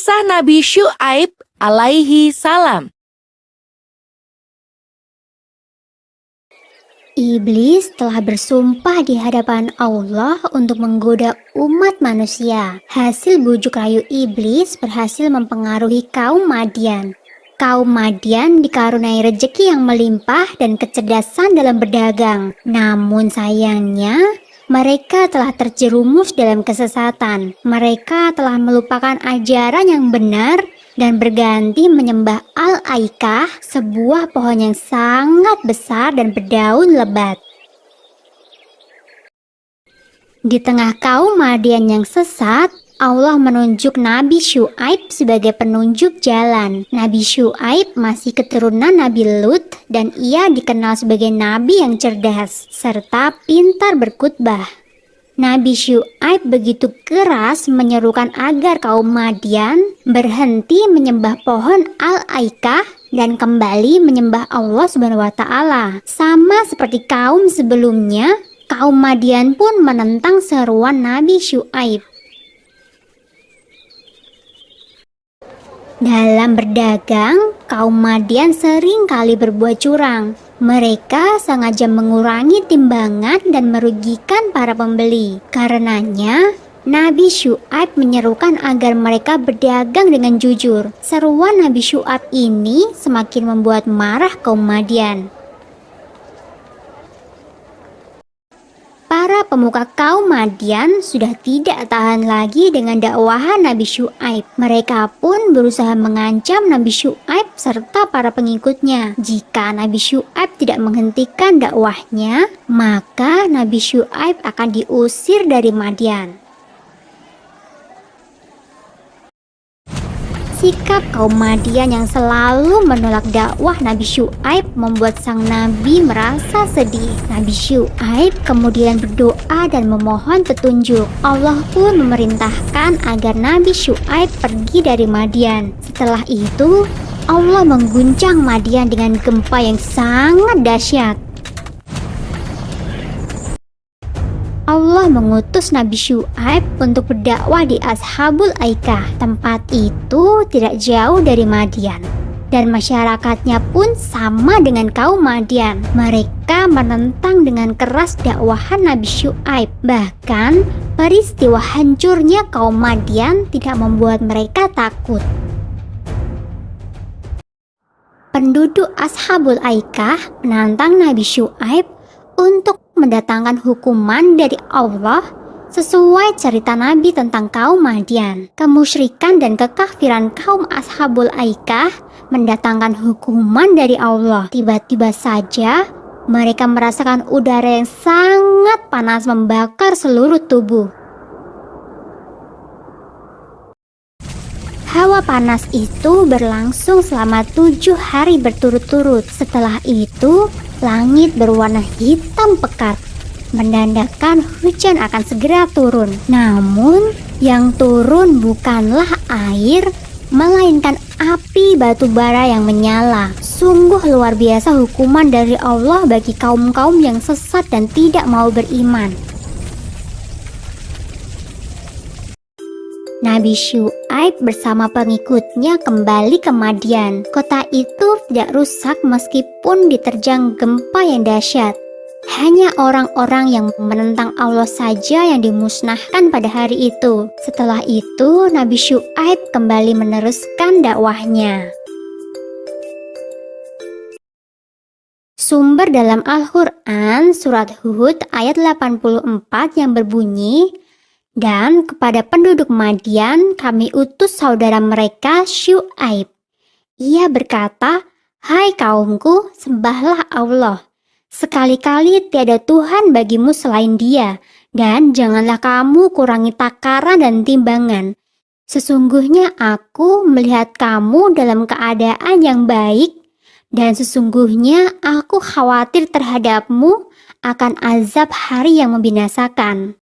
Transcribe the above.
Kisah Nabi Syu'aib alaihi salam. Iblis telah bersumpah di hadapan Allah untuk menggoda umat manusia. Hasil bujuk rayu iblis berhasil mempengaruhi kaum Madian. Kaum Madian dikaruniai rejeki yang melimpah dan kecerdasan dalam berdagang. Namun sayangnya, mereka telah terjerumus dalam kesesatan. Mereka telah melupakan ajaran yang benar dan berganti menyembah Al-Aikah, sebuah pohon yang sangat besar dan berdaun lebat. Di tengah kaum Madian yang sesat, Allah menunjuk Nabi Syu'aib sebagai penunjuk jalan. Nabi Syu'aib masih keturunan Nabi Lut dan ia dikenal sebagai nabi yang cerdas serta pintar berkhutbah. Nabi Syu'aib begitu keras menyerukan agar kaum Madian berhenti menyembah pohon Al-Aikah dan kembali menyembah Allah SWT. Sama seperti kaum sebelumnya, kaum Madian pun menentang seruan Nabi Syu'aib. Dalam berdagang, kaum Madian sering kali berbuat curang. Mereka sengaja mengurangi timbangan dan merugikan para pembeli. Karenanya, Nabi Syu'aib menyerukan agar mereka berdagang dengan jujur. Seruan Nabi Syu'aib ini semakin membuat marah kaum Madian. Para pemuka kaum Madian sudah tidak tahan lagi dengan dakwahan Nabi Syu'aib. Mereka pun berusaha mengancam Nabi Syu'aib serta para pengikutnya. Jika Nabi Syu'aib tidak menghentikan dakwahnya, maka Nabi Syu'aib akan diusir dari Madian. Sikap kaum Madian yang selalu menolak dakwah Nabi Syu'aib membuat sang nabi merasa sedih. Nabi Syu'aib kemudian berdoa dan memohon petunjuk. Allah pun memerintahkan agar Nabi Syu'aib pergi dari Madian. Setelah itu, Allah mengguncang Madian dengan gempa yang sangat dahsyat. Allah mengutus Nabi Syu'aib untuk berdakwah di Ashabul Aikah. Tempat itu tidak jauh dari Madian, dan masyarakatnya pun sama dengan kaum Madian. Mereka menentang dengan keras dakwahan Nabi Syu'aib. Bahkan peristiwa hancurnya kaum Madian tidak membuat mereka takut. Penduduk Ashabul Aikah menantang Nabi Syu'aib untuk mendatangkan hukuman dari Allah sesuai cerita Nabi tentang kaum Madian. Kemusyrikan dan kekafiran kaum Ashabul Aikah mendatangkan hukuman dari Allah. Tiba-tiba saja mereka merasakan udara yang sangat panas membakar seluruh tubuh. Hawa panas itu berlangsung selama 7 hari berturut-turut. Setelah itu, langit berwarna hitam pekat, menandakan hujan akan segera turun. Namun, yang turun bukanlah air, melainkan api batu bara yang menyala. Sungguh luar biasa hukuman dari Allah bagi kaum-kaum yang sesat dan tidak mau beriman. Nabi Syu'aib bersama pengikutnya kembali ke Madian. Kota itu tidak rusak meskipun diterjang gempa yang dahsyat. Hanya orang-orang yang menentang Allah saja yang dimusnahkan pada hari itu. Setelah itu, Nabi Syu'aib kembali meneruskan dakwahnya. Sumber dalam Al-Quran surat Hud ayat 84 yang berbunyi, "Dan kepada penduduk Madian kami utus saudara mereka Syu'aib. Ia berkata, 'Hai kaumku, sembahlah Allah. Sekali-kali tiada Tuhan bagimu selain Dia, dan janganlah kamu kurangi takaran dan timbangan. Sesungguhnya aku melihat kamu dalam keadaan yang baik, dan sesungguhnya aku khawatir terhadapmu akan azab hari yang membinasakan.'